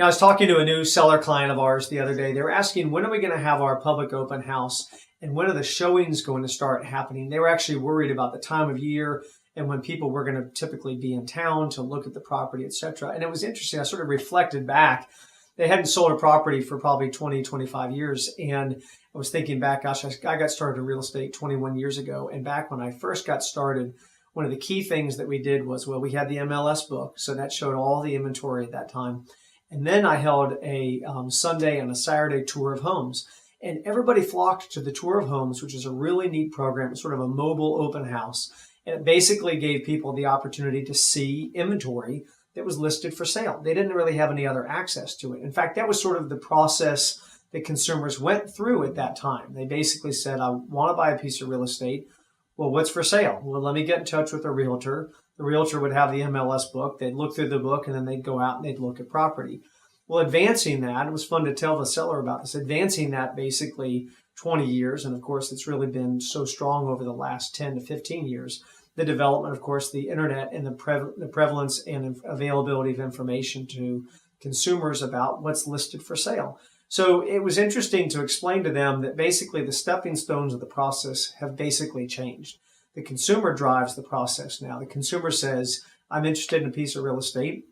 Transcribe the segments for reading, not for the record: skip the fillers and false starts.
I was talking to a new seller client of ours the other day. They were asking, when are we going to have our public open house and when are the showings going to start happening? They were actually worried about the time of year and when people were going to typically be in town to look at the property, etc. And it was interesting. I sort of reflected back. They hadn't sold a property for probably 20, 25 years. And I was thinking back, gosh, I got started in real estate 21 years ago. And back when I first got started, one of the key things that we did was, well, we had the MLS book. So that showed all the inventory at that time. And then I held a Sunday and a Saturday tour of homes. And everybody flocked to the tour of homes, which is a really neat program. It's sort of a mobile open house. And it basically gave people the opportunity to see inventory that was listed for sale. They didn't really have any other access to it. In fact, that was sort of the process that consumers went through at that time. They basically said, I want to buy a piece of real estate. Well, what's for sale? Well, let me get in touch with a realtor. The realtor would have the MLS book. They'd look through the book and then they'd go out and they'd look at property. Well, advancing that, it was fun to tell the seller about this, advancing that basically 20 years. And of course, it's really been so strong over the last 10 to 15 years. The development, of course, the internet and the prevalence and availability of information to consumers about what's listed for sale. So it was interesting to explain to them that basically the stepping stones of the process have basically changed. The consumer drives the process now. The consumer says, I'm interested in a piece of real estate.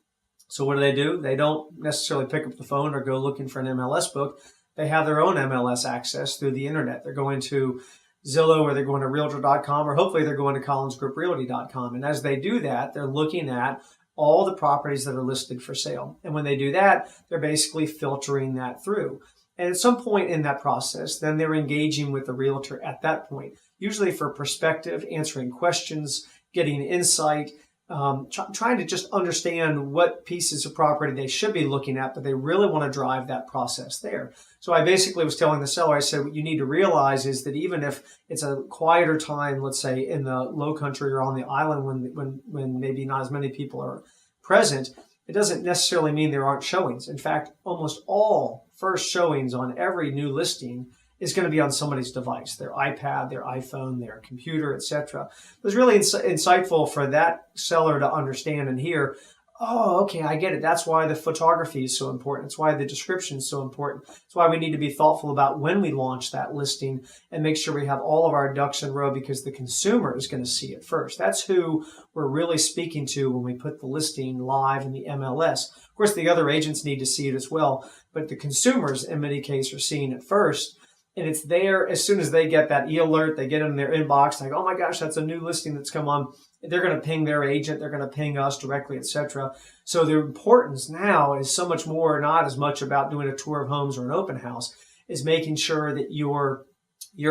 So what do? They don't necessarily pick up the phone or go looking for an MLS book. They have their own MLS access through the internet. They're going to Zillow or they're going to Realtor.com or hopefully they're going to CollinsGroupRealty.com. And as they do that, they're looking at all the properties that are listed for sale. And when they do that, they're basically filtering that through. And at some point in that process, then they're engaging with the realtor at that point, usually for perspective, answering questions, getting insight, trying to just understand what pieces of property they should be looking at, but they really want to drive that process there. So I basically was telling the seller, I said, what you need to realize is that even if it's a quieter time, let's say in the low country or on the island when maybe not as many people are present, it doesn't necessarily mean there aren't showings. In fact, almost all first showings on every new listing is going to be on somebody's device, their iPad, their iPhone, their computer, etc. It was really insightful for that seller to understand and hear, oh, okay, I get it. That's why the photography is so important. It's why the description is so important. It's why we need to be thoughtful about when we launch that listing and make sure we have all of our ducks in a row because the consumer is going to see it first. That's who we're really speaking to when we put the listing live in the MLS. Of course, the other agents need to see it as well, but the consumers in many cases are seeing it first. And it's there as soon as they get that e-alert, they get it in their inbox, like, oh my gosh, that's a new listing that's come on. They're going to ping their agent, they're going to ping us directly, etc. So the importance now is so much more, not as much about doing a tour of homes or an open house, is making sure that your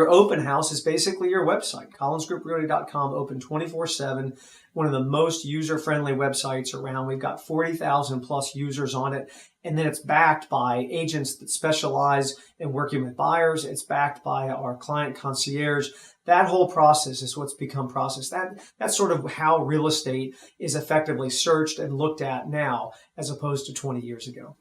open house is basically your website. CollinsGroupRealty.com, open 24/7, one of the most user-friendly websites around. We've got 40,000 plus users on it. And then it's backed by agents that specialize in working with buyers. It's backed by our client concierge. That whole process is what's become process. That's sort of how real estate is effectively searched and looked at now as opposed to 20 years ago.